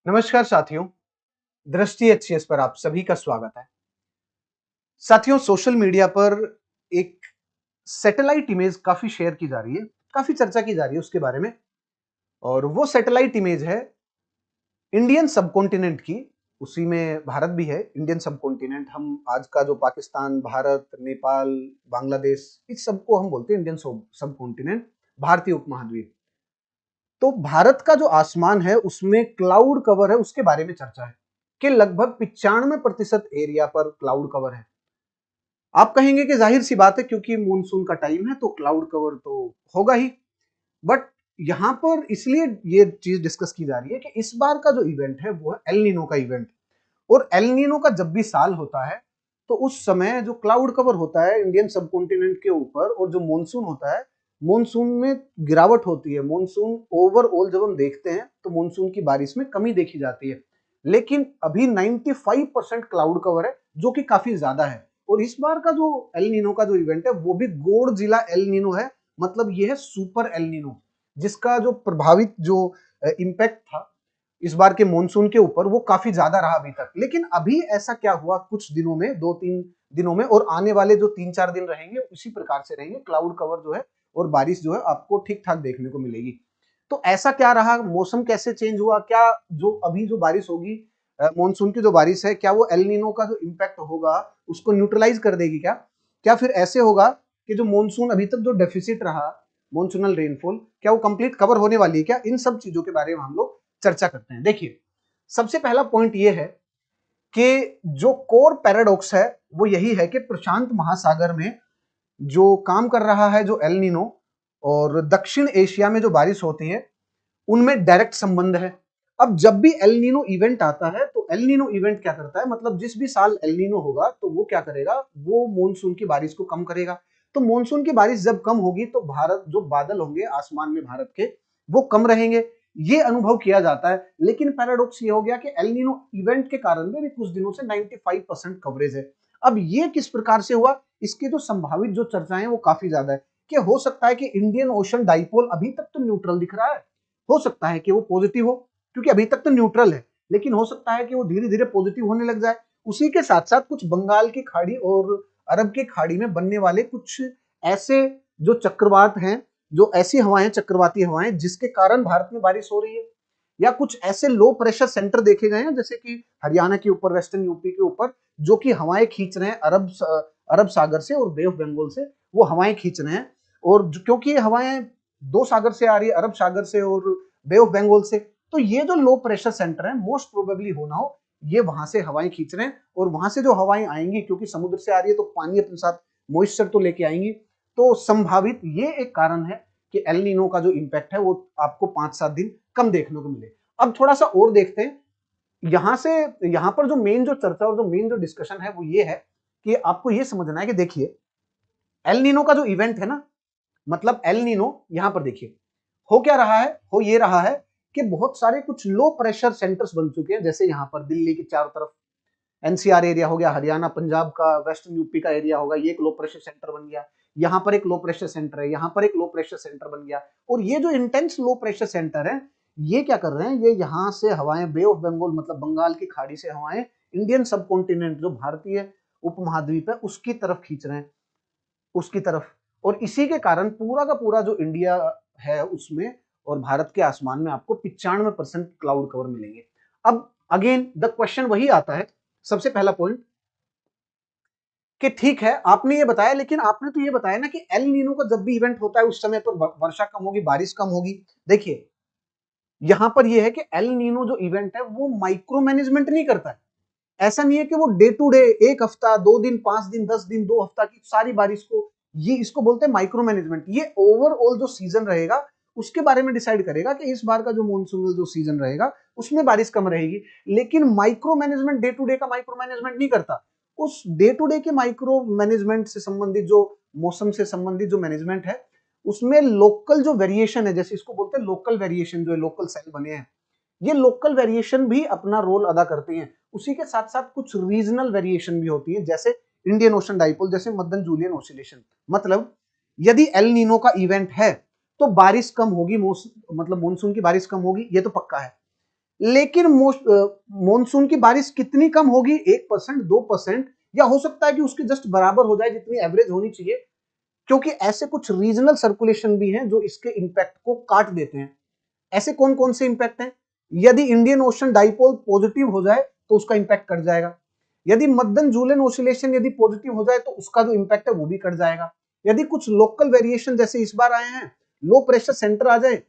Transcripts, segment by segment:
नमस्कार साथियों, दृष्टि एचसीएस पर आप सभी का स्वागत है। साथियों, सोशल मीडिया पर एक सैटेलाइट इमेज काफी शेयर की जा रही है, काफी चर्चा की जा रही है उसके बारे में। और वो सैटेलाइट इमेज है इंडियन सबकॉन्टिनेंट की। उसी में भारत भी है। इंडियन सबकॉन्टिनेंट, हम आज का जो पाकिस्तान, भारत, नेपाल, बांग्लादेश, इस सबको हम बोलते हैं इंडियन सबकॉन्टिनेंट, भारतीय उपमहाद्वीप। तो भारत का जो आसमान है उसमें क्लाउड कवर है, उसके बारे में चर्चा है कि लगभग 95% एरिया पर क्लाउड कवर है। आप कहेंगे कि जाहिर सी बात है, क्योंकि मॉनसून का टाइम है तो क्लाउड कवर तो होगा ही। बट यहां पर इसलिए ये चीज डिस्कस की जा रही है कि इस बार का जो इवेंट है वो है एल नीनो का इवेंट। और एल नीनो का जब भी साल होता है तो उस समय जो क्लाउड कवर होता है इंडियन सबकॉन्टिनेंट के ऊपर, और जो मॉनसून होता है, मॉनसून में गिरावट होती है। मॉनसून ओवरऑल जब हम देखते हैं तो मॉनसून की बारिश में कमी देखी जाती है। लेकिन अभी 95% क्लाउड कवर है, जो कि काफी ज्यादा है। और इस बार का जो एल नीनो का जो इवेंट है वो भी गोड जिला एल नीनो है। मतलब ये है सुपर एल नीनो, जिसका जो प्रभावित जो इम्पैक्ट था इस बार के मॉनसून के ऊपर वो काफी ज्यादा रहा अभी तक। लेकिन अभी ऐसा क्या हुआ कुछ दिनों में, 2-3 दिनों में, और आने वाले जो 3-4 दिन रहेंगे उसी प्रकार से रहेंगे। क्लाउड कवर जो है और बारिश जो है आपको ठीक ठाक देखने को मिलेगी। तो ऐसा क्या रहा, मौसम कैसे चेंज हुआ, क्या जो अभी जो बारिश होगी, मॉनसून की जो बारिश है, क्या वो एल नीनो का जो इम्पैक्ट होगा उसको न्यूट्रलाइज कर देगी? क्या क्या फिर ऐसे होगा कि जो मॉनसून अभी तक जो डेफिसिट रहा, मॉनसूनल रेनफॉल, क्या वो कंप्लीट कवर होने वाली है? क्या इन सब चीजों के बारे में हम लोग चर्चा करते हैं। देखिए, सबसे पहला पॉइंट ये है कि जो कोर पैराडॉक्स है वो यही है कि प्रशांत महासागर में जो काम कर रहा है जो एल नीनो, और दक्षिण एशिया में जो बारिश होती है उनमें डायरेक्ट संबंध है। अब जब भी एल नीनो इवेंट आता है तो एल नीनो इवेंट क्या करता है, मतलब जिस भी साल एल नीनो होगा तो वो क्या करेगा, वो मॉनसून की बारिश को कम करेगा। तो मॉनसून की बारिश जब कम होगी तो भारत जो बादल होंगे आसमान में भारत के, वो कम रहेंगे, ये अनुभव किया जाता है। लेकिन पैराडॉक्स ये हो गया कि एल नीनो इवेंट के कारण भी कुछ दिनों से 95% कवरेज है। अब ये किस प्रकार से हुआ, इसकी जो संभावित जो चर्चाएं वो काफी ज्यादा है कि हो सकता है कि इंडियन ओशन डाइपोल अभी तक तो न्यूट्रल दिख रहा है, हो सकता है कि वो पॉजिटिव हो, क्योंकि अभी तक तो न्यूट्रल है, लेकिन हो सकता है कि वो धीरे धीरे पॉजिटिव होने लग जाए। उसी के साथ साथ कुछ बंगाल की खाड़ी और अरब की खाड़ी में बनने वाले कुछ ऐसे जो चक्रवात हैं, जो ऐसी हवाएं, चक्रवाती हवाएं, जिसके कारण भारत में बारिश हो रही है, या कुछ ऐसे लो प्रेशर सेंटर देखे गए हैं जैसे कि हरियाणा के ऊपर, वेस्टर्न यूपी के ऊपर, जो कि हवाएं खींच रहे हैं अरब सागर से और बे ऑफ बंगाल से, वो हवाएं खींच रहे हैं। और क्योंकि ये हवाएं दो सागर से आ रही है, अरब सागर से और बे ऑफ बंगाल से, तो ये जो लो प्रेशर सेंटर है मोस्ट प्रोबेबली होना हो ये वहां से हवाएं खींच रहे हैं। और वहां से जो हवाएं आएंगी, क्योंकि समुद्र से आ रही है तो पानी अपने साथ मॉइस्चर तो लेके आएंगी। तो संभावित ये एक कारण है कि एल नीनो का जो इम्पैक्ट है वो आपको 5-7 दिन कम देखने को मिले। अब थोड़ा सा और देखते हैं यहां से। यहां पर जो मेन जो चर्चा और जो मेन जो डिस्कशन है वो ये है कि आपको ये समझना है कि देखिए, एल नीनो का जो इवेंट है ना, मतलब एल नीनो, यहां पर देखिए हो क्या रहा है, हो ये रहा है कि बहुत सारे कुछ लो प्रेशर सेंटर्स बन चुके हैं। जैसे यहां पर दिल्ली के चारों तरफ एनसीआर एरिया हो गया, हरियाणा पंजाब का वेस्टर्न यूपी का एरिया होगा, ये एक लो प्रेशर सेंटर बन गया। यहां पर एक लो प्रेशर सेंटर है, यहां पर एक लो प्रेशर सेंटर बन गया। और ये जो इंटेंस लो प्रेशर सेंटर है, ये क्या कर रहे हैं, ये यहां से हवाएं बे ऑफ बंगाल, मतलब बंगाल की खाड़ी से हवाएं इंडियन सबकॉन्टिनेंट, जो भारतीय उपमहाद्वीप है, उसकी तरफ खींच रहे हैं, उसकी तरफ। और इसी के कारण पूरा का पूरा जो इंडिया है उसमें और भारत के आसमान में आपको 95% क्लाउड कवर मिलेंगे। अब अगेन द क्वेश्चन वही आता है, सबसे पहला पॉइंट, कि ठीक है आपने ये बताया, लेकिन आपने तो ये बताया ना कि एल नीनो का जब भी इवेंट होता है उस समय पर वर्षा कम होगी, बारिश कम होगी। देखिए, यहां पर ये है कि एल नीनो जो इवेंट है वो माइक्रो मैनेजमेंट नहीं करता है। ऐसा नहीं है कि वो डे टू डे, एक हफ्ता, 2 दिन, 5 दिन, 10 दिन, 2 हफ्ता की सारी बारिश को, ये इसको बोलते हैं माइक्रो मैनेजमेंट। ये ओवरऑल जो सीजन रहेगा उसके बारे में डिसाइड करेगा कि इस बार का जो मॉनसूनल जो सीजन रहेगा उसमें बारिश कम रहेगी। लेकिन micro management day to day का माइक्रो मैनेजमेंट नहीं करता। उस डे टू डे के माइक्रो मैनेजमेंट से संबंधित जो मौसम से संबंधित जो मैनेजमेंट है, उसमें लोकल जो वेरिएशन है, जैसे इसको बोलते हैं लोकल वेरिएशन, जो लोकल सेल बने हैं, ये लोकल वेरिएशन भी अपना रोल अदा करती हैं। उसी के साथ साथ कुछ रीजनल वेरिएशन भी होती है, जैसे इंडियन ओशन डाइपोल, जैसे मदन जूलियन ऑसिलेशन। मतलब यदि एल नीनो का इवेंट है तो बारिश कम होगी, मतलब मॉनसून की बारिश कम होगी, ये तो पक्का है। लेकिन मॉनसून की बारिश कितनी कम होगी, 1%, 2%, या हो सकता है कि उसके जस्ट बराबर हो जाए जितनी एवरेज होनी चाहिए, क्योंकि ऐसे कुछ रीजनल सर्कुलेशन भी हैं जो इसके इंपैक्ट को काट देते हैं। ऐसे कौन कौन से इंपैक्ट हैं? यदि इंडियन ओशन डाइपोल पॉजिटिव हो जाए तो उसका इंपैक्ट कट जाएगा। यदि मद्दन जूलन ओसिलेशन यदि पॉजिटिव हो जाए तो उसका जो इंपैक्ट है वो भी कट जाएगा। यदि कुछ लोकल वेरिएशन जैसे इस बार आए हैं, लो प्रेशर सेंटर आ जाए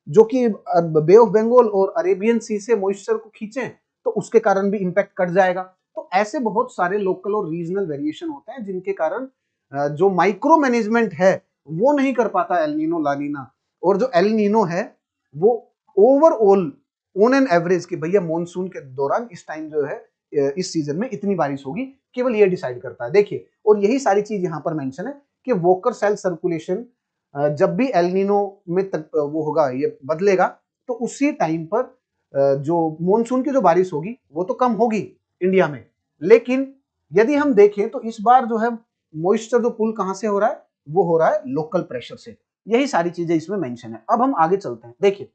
जो कि बे ऑफ बंगाल और अरेबियन सी से मॉइस्चर को खींचे, तो उसके कारण भी इंपैक्ट कट जाएगा। तो ऐसे बहुत सारे लोकल और रीजनल वेरिएशन होते हैं जिनके कारण जो माइक्रो मैनेजमेंट है वो नहीं कर पाता एल नीनो ला नीना, और जो एल नीनो है वो ओवरऑल ऑन एन एवरेज कि भैया मॉनसून के दौरान इस टाइम जो है इस सीजन में इतनी बारिश होगी, केवल ये डिसाइड करता है। देखिए, और यही सारी चीज यहां पर मेंशन है कि वोकर सेल सर्कुलेशन जब भी एल नीनो में तक वो होगा, ये बदलेगा, तो उसी टाइम पर जो मॉनसून की जो बारिश होगी वो तो कम होगी इंडिया में, लेकिन यदि हम देखें तो इस बार जो है मॉइस्चर जो पुल कहां से हो रहा है, वो हो रहा है लोकल प्रेशर से। यही सारी चीजें इसमें मेंशन है। अब हम आगे चलते हैं, देखिए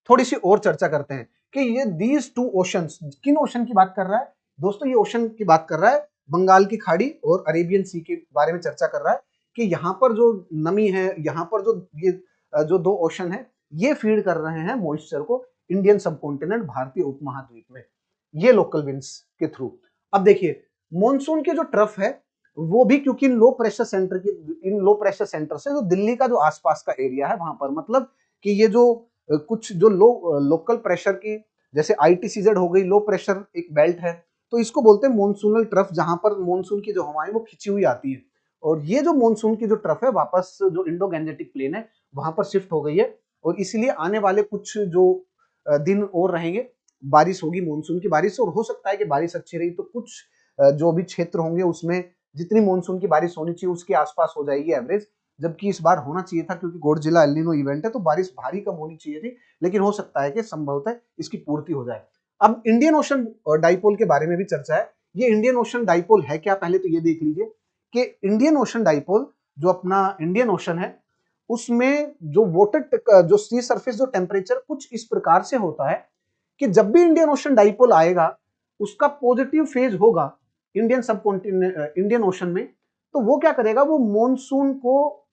थोड़ी सी और चर्चा करते हैं कि ये दीज टू ओशंस, किन ओशन की बात कर रहा है दोस्तों? ये ओशन की बात कर रहा है बंगाल की खाड़ी और अरेबियन सी के बारे में चर्चा कर रहा है कि यहाँ पर जो नमी है, यहाँ पर जो ये जो दो ओशन है, ये फीड कर रहे हैं मॉइस्चर को इंडियन सबकॉन्टिनेंट, भारतीय उपमहाद्वीप में, ये लोकल विंड्स के थ्रू। अब देखिए मॉनसून के जो ट्रफ है वो भी क्योंकि इन लो प्रेशर सेंटर की, इन लो प्रेशर सेंटर से जो दिल्ली का जो आसपास का एरिया है वहां पर, मतलब कि ये जो कुछ जो लोकल प्रेशर की, जैसे आईटीसीजेड हो गई, लो प्रेशर एक बेल्ट है, तो इसको बोलते हैं मॉनसूनल ट्रफ, जहां पर मॉनसून की जो हवाएं वो खिंची हुई आती है। और ये जो मॉनसून की जो ट्रफ है वापस जो इंडो गैंजेटिक प्लेन है वहां पर शिफ्ट हो गई है, और इसीलिए आने वाले कुछ जो दिन और रहेंगे बारिश होगी, मॉनसून की बारिश, और हो सकता है कि बारिश अच्छी रही तो कुछ जो भी क्षेत्र होंगे उसमें जितनी मॉनसून की बारिश होनी चाहिए उसके आसपास हो जाएगी एवरेज, जबकि इस बार होना चाहिए था क्योंकि गोडजिला एल नीनो इवेंट है तो बारिश भारी कम होनी चाहिए थी, लेकिन हो सकता है कि संभवतः इसकी पूर्ति हो जाए। अब इंडियन ओशन डाइपोल के बारे में भी चर्चा है। ये इंडियन ओशन डाइपोल है क्या, पहले तो ये देख लीजिए कि इंडियन ओशन डाइपोल जो अपना इंडियन ओशन है उसमें जो वाटर जो सी सरफेस जो टेम्परेचर कुछ इस प्रकार से होता है कि जब भी इंडियन ओशन डाइपोल आएगा उसका पॉजिटिव फेज होगा इंडियन सबकॉन्टिनेंट, इंडियन ओशन में, तो वो क्या करेगा, वो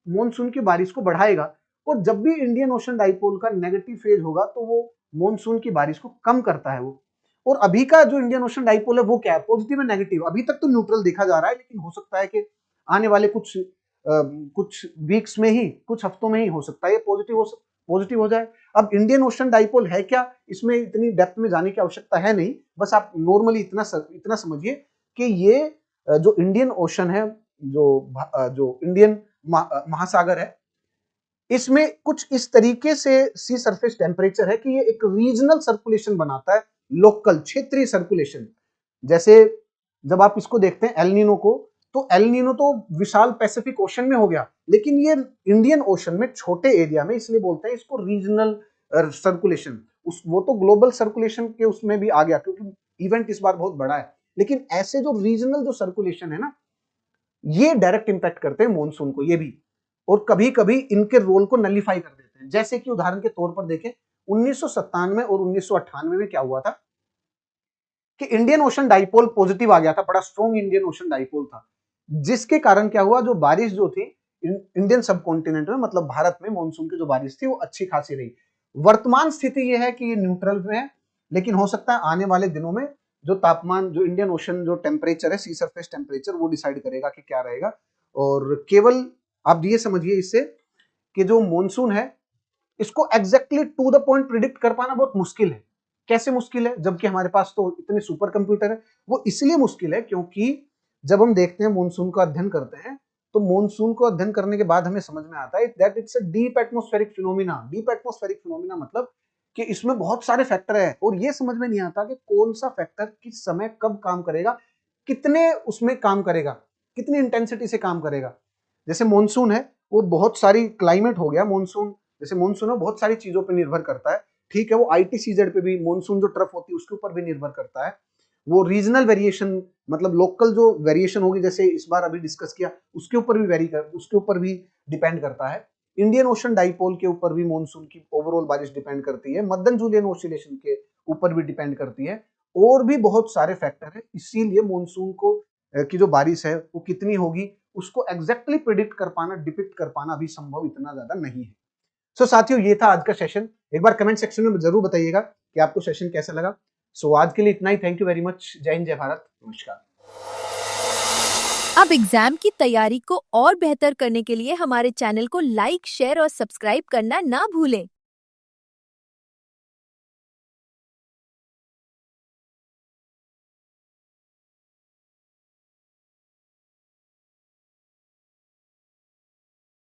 मॉनसून की बारिश को बढ़ाएगा, और जब भी इंडियन ओशन डाइपोल का नेगेटिव फेज होगा तो वो मॉनसून की बारिश को कम करता है वो। और अभी का जो इंडियन ओशन डाइपोल है वो क्या है, पॉजिटिव है नेगेटिव, अभी तक तो न्यूट्रल देखा जा रहा है, लेकिन हो सकता है कि आने वाले कुछ वीक्स में ही, कुछ हफ्तों में ही हो सकता है ये पॉजिटिव हो जाए। अब इंडियन ओशन डाइपोल है क्या, इसमें इतनी डेप्थ में जाने की आवश्यकता है नहीं, बस आप नॉर्मली इतना समझिए कि ये जो इंडियन ओशन है, जो इंडियन महासागर है, इसमें कुछ इस तरीके से सी सरफेस टेम्परेचर है कि ये एक रीजनल सर्कुलेशन बनाता है, लोकल क्षेत्रीय सर्कुलेशन। जैसे जब आप इसको देखते हैं एल नीनो को, तो एल नीनो तो विशाल पैसिफिक ओशन में हो गया, लेकिन ये इंडियन ओशन में छोटे एरिया में, इसलिए बोलते हैं इसको रीजनल सर्कुलेशन। उस वो तो ग्लोबल सर्कुलेशन के उसमें भी आ गया क्योंकि इवेंट इस बार बहुत बड़ा है, लेकिन ऐसे जो रीजनल जो सर्कुलेशन है ना, ये डायरेक्ट इंपैक्ट करते हैं मॉनसून को, ये भी, और कभी कभी इनके रोल को नलीफाई कर देते हैं। जैसे कि उदाहरण के तौर पर देखें 1997 और 1998 में क्या हुआ था कि इंडियन ओशन डाइपोल पॉजिटिव आ गया था, बड़ा स्ट्रॉन्ग इंडियन ओशन डाइपोल था, जिसके कारण क्या हुआ, जो बारिश जो थी इंडियन सबकॉन्टिनेंट में, मतलब भारत में मॉनसून की जो बारिश थी वो अच्छी खासी रही। वर्तमान स्थिति यह है कि ये न्यूट्रल में है, लेकिन हो सकता है आने वाले दिनों में जो तापमान, जो इंडियन ओशन जो टेम्परेचर है, सी सरफेस टेम्परेचर, वो डिसाइड करेगा कि क्या रहेगा। और केवल आप ये समझिए इससे कि जो मॉनसून है इसको exactly to the point predict कर पाना बहुत मुश्किल है। कैसे मुश्किल है, जबकि हमारे पास तो इतने सुपर कंप्यूटर है? वो इसलिए मुश्किल है क्योंकि जब हम देखते हैं मॉनसून का अध्ययन करते हैं, तो मॉनसून को अध्ययन करने के बाद हमें समझ में आता है that it's a deep atmospheric phenomena. Deep atmospheric phenomena मतलब कि इसमें बहुत सारे फैक्टर है, और ये समझ में नहीं आता कि कौन सा फैक्टर किस समय कब काम करेगा, कितने उसमें काम करेगा, कितनी इंटेंसिटी से काम करेगा। जैसे मॉनसून है वो बहुत सारी, क्लाइमेट हो गया मॉनसून, जैसे मॉनसून है बहुत सारी चीजों पर निर्भर करता है, ठीक है, वो आईटीसीजेड पे भी, मॉनसून जो ट्रफ होती है उसके ऊपर भी निर्भर करता है। वो रीजनल वेरिएशन, मतलब लोकल जो वेरिएशन होगी, जैसे इस बार अभी डिस्कस किया, उसके ऊपर भी उसके ऊपर भी डिपेंड करता है। इंडियन ओशन डाइपोल के ऊपर भी मॉनसून की ओवरऑल बारिश डिपेंड करती है, मदन जूलियन ऑसिलेशन के ऊपर भी डिपेंड करती है, और भी बहुत सारे फैक्टर है। इसीलिए मॉनसून को की जो बारिश है वो कितनी होगी उसको एग्जैक्टली प्रिडिक्ट कर पाना, डिपिक्ट कर पाना अभी संभव इतना ज्यादा नहीं है। सो साथियों, ये था आज का सेशन। एक बार कमेंट सेक्शन में जरूर बताइएगा कि आपको सेशन कैसा लगा। सो आज के लिए इतना ही। Thank you very much. जय हिंद, जय भारत, नमस्कार। अब एग्जाम की तैयारी को और बेहतर करने के लिए हमारे चैनल को लाइक, शेयर और सब्सक्राइब करना ना भूलें।